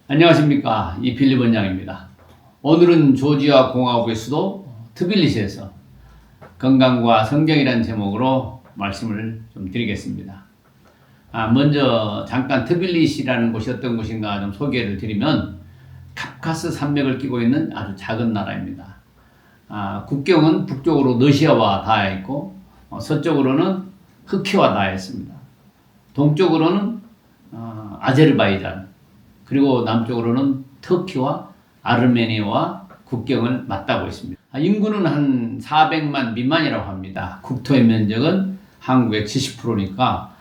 안녕하십니까, 이필립 원장입니다. 오늘은 조지아 공화국의 수도 트빌리시에서 건강과 성경이라는 제목으로 말씀을 좀 드리겠습니다. 먼저 잠깐 트빌리시라는 곳이 어떤 곳인가 좀 소개를 드리면, 카프카스 산맥을 끼고 있는 아주 작은 나라입니다. 국경은 북쪽으로 러시아와 닿아 있고, 서쪽으로는 흑해와 닿아 있습니다. 동쪽으로는 아제르바이잔, 그리고 남쪽으로는 터키와 아르메니아와 국경을 맞닿고 있습니다. 인구는 한 400만 미만이라고 합니다. 국토의 면적은 한국의 70%니까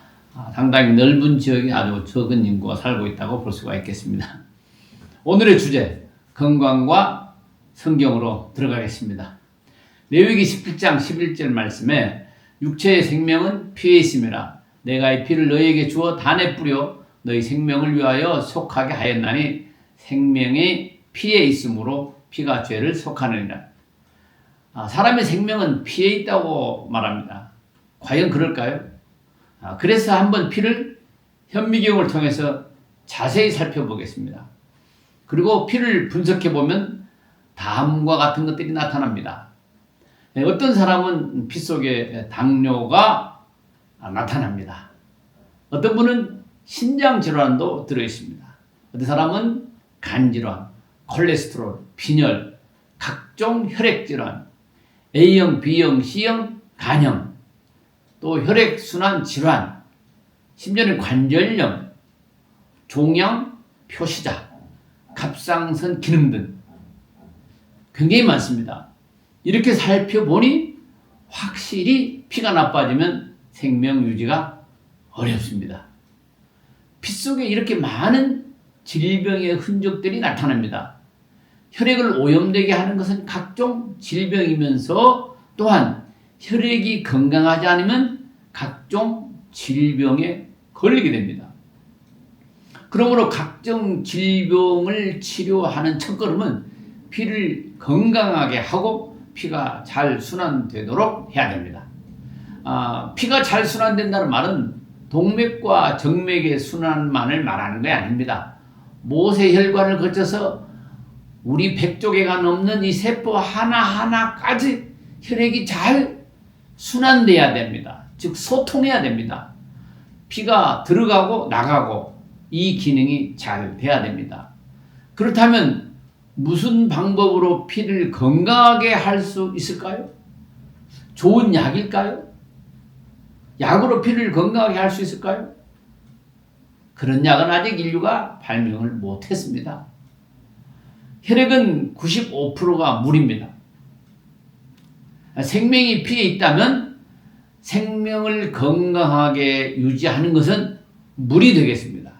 상당히 넓은 지역에 아주 적은 인구가 살고 있다고 볼 수가 있겠습니다. 오늘의 주제, 건강과 성경으로 들어가겠습니다. 레위기 17장 11절 말씀에 육체의 생명은 피에 있음이라. 내가 이 피를 너희에게 주어 단에 뿌려 너희 생명을 위하여 속하게 하였나니 생명이 피에 있으므로 피가 죄를 속하느니라. 사람의 생명은 피에 있다고 말합니다. 과연 그럴까요? 그래서 한번 피를 현미경을 통해서 자세히 살펴보겠습니다. 그리고 피를 분석해 보면 다음과 같은 것들이 나타납니다. 어떤 사람은 피 속에 당뇨가 나타납니다. 어떤 분은 신장 질환도 들어있습니다. 어떤 사람은 간질환, 콜레스테롤, 빈혈, 각종 혈액 질환, A형, B형, C형, 간형, 또 혈액순환 질환, 심지어는 관절염, 종양, 표시자, 갑상선 기능 등 굉장히 많습니다. 이렇게 살펴보니 확실히 피가 나빠지면 생명 유지가 어렵습니다. 피 속에 이렇게 많은 질병의 흔적들이 나타납니다. 혈액을 오염되게 하는 것은 각종 질병이면서 또한 혈액이 건강하지 않으면 각종 질병에 걸리게 됩니다. 그러므로 각종 질병을 치료하는 첫걸음은 피를 건강하게 하고 피가 잘 순환되도록 해야 됩니다. 피가 잘 순환된다는 말은 동맥과 정맥의 순환만을 말하는 게 아닙니다. 모세혈관을 거쳐서 우리 100조개가 넘는 이 세포 하나하나까지 혈액이 잘 순환돼야 됩니다. 즉 소통해야 됩니다. 피가 들어가고 나가고 이 기능이 잘 돼야 됩니다. 그렇다면 무슨 방법으로 피를 건강하게 할 수 있을까요? 좋은 약일까요? 약으로 피를 건강하게 할 수 있을까요? 그런 약은 아직 인류가 발명을 못했습니다. 혈액은 95%가 물입니다. 생명이 피에 있다면 생명을 건강하게 유지하는 것은 물이 되겠습니다.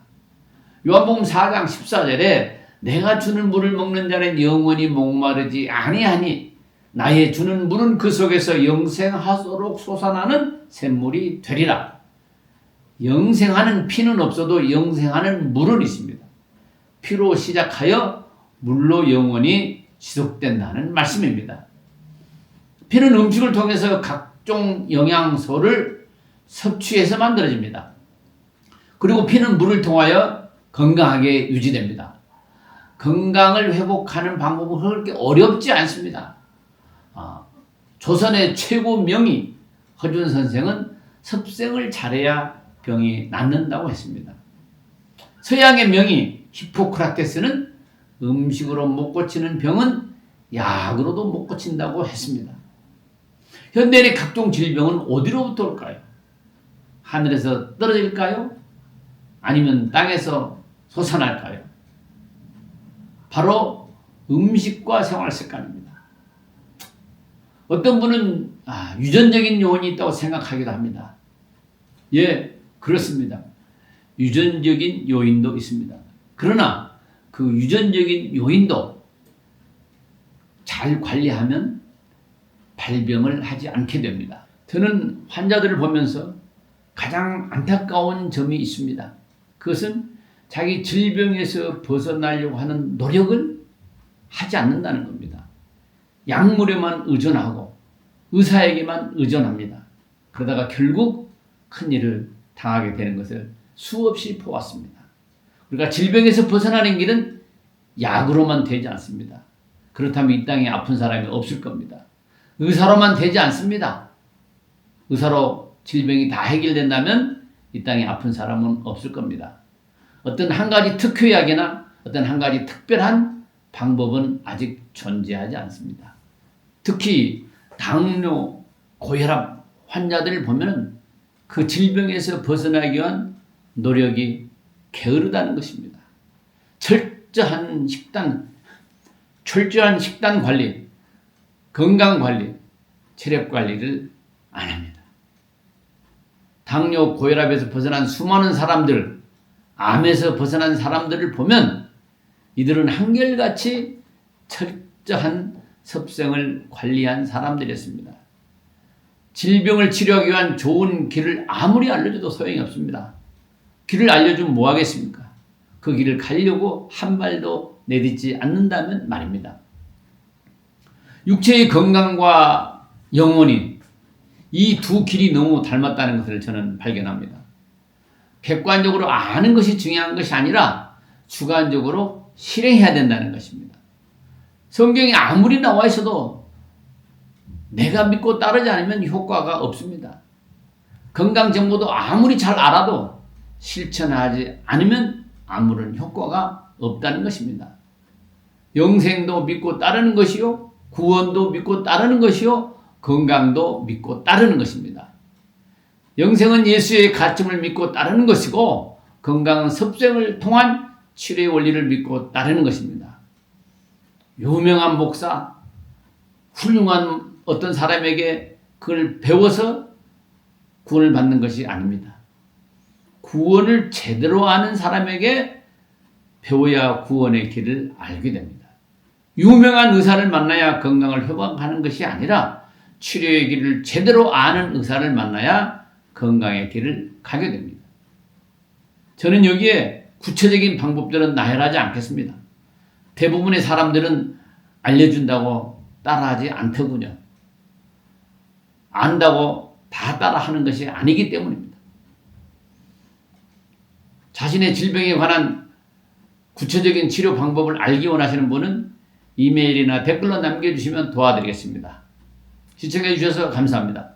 요한복음 4장 14절에 내가 주는 물을 먹는 자는 영원히 목마르지 아니하니 나의 주는 물은 그 속에서 영생하도록 솟아나는 샘물이 되리라. 영생하는 피는 없어도 영생하는 물은 있습니다. 피로 시작하여 물로 영원히 지속된다는 말씀입니다. 피는 음식을 통해서 각종 영양소를 섭취해서 만들어집니다. 그리고 피는 물을 통하여 건강하게 유지됩니다. 건강을 회복하는 방법은 그렇게 어렵지 않습니다. 조선의 최고 명의 허준 선생은 섭생을 잘해야 병이 낫는다고 했습니다. 서양의 명의 히포크라테스는 음식으로 못 고치는 병은 약으로도 못 고친다고 했습니다. 현대인의 각종 질병은 어디로부터 올까요? 하늘에서 떨어질까요? 아니면 땅에서 솟아날까요? 바로 음식과 생활 습관입니다. 어떤 분은 유전적인 요인이 있다고 생각하기도 합니다. 예, 그렇습니다. 유전적인 요인도 있습니다. 그러나 그 유전적인 요인도 잘 관리하면 발병을 하지 않게 됩니다. 저는 환자들을 보면서 가장 안타까운 점이 있습니다. 그것은 자기 질병에서 벗어나려고 하는 노력을 하지 않는다는 겁니다. 약물에만 의존하고 의사에게만 의존합니다. 그러다가 결국 큰일을 당하게 되는 것을 수없이 보았습니다. 그러니까 질병에서 벗어나는 길은 약으로만 되지 않습니다. 그렇다면 이 땅에 아픈 사람이 없을 겁니다. 의사로만 되지 않습니다. 의사로 질병이 다 해결된다면 이 땅에 아픈 사람은 없을 겁니다. 어떤 한 가지 특효약이나 어떤 한 가지 특별한 방법은 아직 존재하지 않습니다. 특히 당뇨, 고혈압 환자들을 보면 그 질병에서 벗어나기 위한 노력이 게으르다는 것입니다. 철저한 식단 관리, 건강 관리, 체력 관리를 안 합니다. 당뇨, 고혈압에서 벗어난 수많은 사람들, 암에서 벗어난 사람들을 보면 이들은 한결같이 철저한 섭생을 관리한 사람들이었습니다. 질병을 치료하기 위한 좋은 길을 아무리 알려줘도 소용이 없습니다. 길을 알려주면 뭐 하겠습니까? 그 길을 가려고 한 발도 내딛지 않는다면 말입니다. 육체의 건강과 영혼이 이 두 길이 너무 닮았다는 것을 저는 발견합니다. 객관적으로 아는 것이 중요한 것이 아니라 주관적으로 실행해야 된다는 것입니다. 성경에 아무리 나와 있어도 내가 믿고 따르지 않으면 효과가 없습니다. 건강 정보도 아무리 잘 알아도 실천하지 않으면 아무런 효과가 없다는 것입니다. 영생도 믿고 따르는 것이요, 구원도 믿고 따르는 것이요, 건강도 믿고 따르는 것입니다. 영생은 예수의 가르침을 믿고 따르는 것이고, 건강은 섭생을 통한 치료의 원리를 믿고 따르는 것입니다. 유명한 목사, 훌륭한 어떤 사람에게 그걸 배워서 구원을 받는 것이 아닙니다. 구원을 제대로 아는 사람에게 배워야 구원의 길을 알게 됩니다. 유명한 의사를 만나야 건강을 회복하는 것이 아니라 치료의 길을 제대로 아는 의사를 만나야 건강의 길을 가게 됩니다. 저는 여기에 구체적인 방법들은 나열하지 않겠습니다. 대부분의 사람들은 알려준다고 따라하지 않더군요. 안다고 다 따라하는 것이 아니기 때문입니다. 자신의 질병에 관한 구체적인 치료 방법을 알기 원하시는 분은 이메일이나 댓글로 남겨주시면 도와드리겠습니다. 시청해 주셔서 감사합니다.